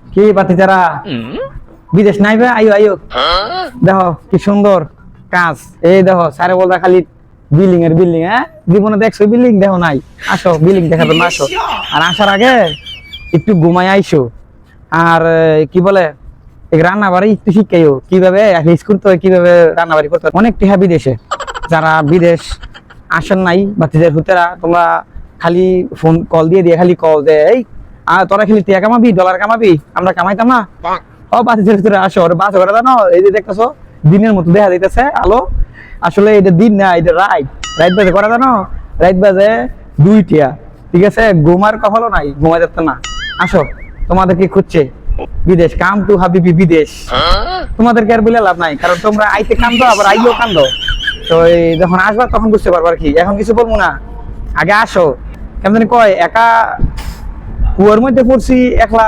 কি বাতি যারা বিদেশ নাইবে আইও আইও দেখো কি সুন্দর কাজ এই দেখো সারে বলবা খালি বিল্ডিং এর বিল্ডিং হ্যাঁ জীবনে দেখছো বিল্ডিং দেখো নাই আসো বিল্ডিং দেখাবে না আসো আর আসার আগে একটু ঘুমাই আইসো আর কি বলে এই রান্না বাড়ি একটু শিখাইও কিভাবে রিস করতে হয় কিভাবে রান্না বাড়ি করতে হয় অনেক টিহা বিদেশে যারা বিদেশ আসেন নাই বাতিদের হুতেরা তোমরা খালি ফোন কল দিয়ে খালি কল দে এই আর তোরা খালি টিয়া কামাবি ডলার কামাবি আমরা কামাইতাম না ও বাতিদের ভিতরে আসো ওর বাস করে জানো এই যে দেখতেছো দিনের মতো দেখা যাইতেছে আলো আসলে এটা দিন না এটা রাইট বাজে করা জানো রাইট বাজে 2টা ঠিক আছে ঘুমার কখনো নাই ঘুমা যাচ্ছে না আসো তোমাদেরকে খুঁজছে বিদেশ কাম টু হাবিবি বিদেশ তোমাদেরকে আর বলে লাভ নাই কারণ তোমরা আইতে কান্দো আবার আইও কান্দো তো এই যখন আসবা তখন বুঝতে পারবা আর কি এখন কিছু বলবো না আগে আসো কেমন কয় একা কুয়ার মধ্যে পড়ছি একলা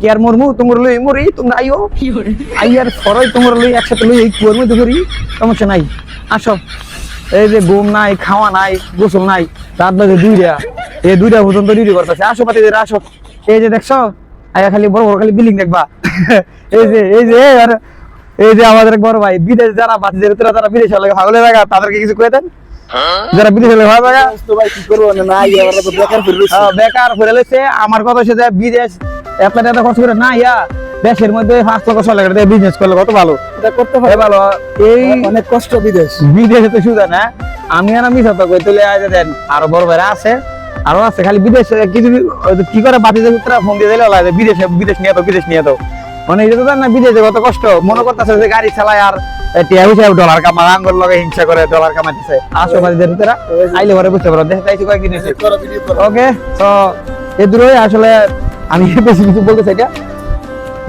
কি আর মরমু তোমার লই মরি তোমরা আইও আইয়ার ফরই তোমার লই একসাথে লই এই কুয়ার মধ্যে পড়ি সমস্যা নাই আসো এই যে ঘুম নাই খাওয়া নাই গোসল নাই রাত বাজে 2টা এই 2টা পর্যন্ত ডিউটি করতেছে আসো পাতিদের আসো এই যে দেখছো আয়া খালি বড় বড় খালি বিল্ডিং দেখবা এই যে আমাদের এক বড় ভাই বিদেশ যারা বাতিদের তারা বিদেশ লাগে ভাগলে জায়গা তাদেরকে কিছু কয়ে দেন যারা বিদেশ লাগে ভালো জায়গা ভাই কি করবো না বেকার ফিরে লেছে আমার কথা হচ্ছে যে বিদেশ এত টাকা খরচ করে না ইয়া দেশের মধ্যে 5 লক্ষ 6 লাখ টাকা বিজনেস করলে কত ভালো এটা করতে পারে ভালো এই অনেক কষ্ট বিদেশে তো শুধু না আমি আর আমি সত্য কই তুলে আয় দেন আরো বড় ভাইরা আছে আরো আছে খালি বিদেশ কিছু কি করে বাতিদের উত্তরা ফোন দিয়ে দিলে লাগে বিদেশ নিয়ে তো মানে এটা তো না বিদেশে কত কষ্ট মনে করতেছে যে গাড়ি চালায় আর টিয়া হিসাবে ডলার কামা আঙ্গুল লগে হিংসা করে ডলার কামাইতেছে আসো বাতিদের উত্তরা আইলে পরে বুঝতে পারো দেশ তাইছি কয়েকদিন ওকে তো এই দূরই আসলে আমি বেশি কিছু বলতে চাই এটা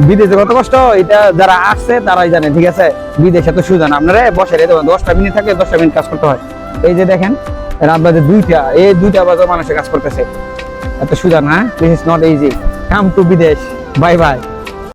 বিদেশে কত কষ্ট এটা যারা আসছে তারাই জানে ঠিক আছে বিদেশে তো সুজান আপনারা বসে রেখে 10টা মিনিট থাকে 10টা মিনিট কাজ করতে হয় এই যে দেখেন রাত বাজে 2টা এই 2টা বাজে মানুষে কাজ করতেছে এত সুজান হ্যাঁ this is not easy come to বিদেশ বাই বাই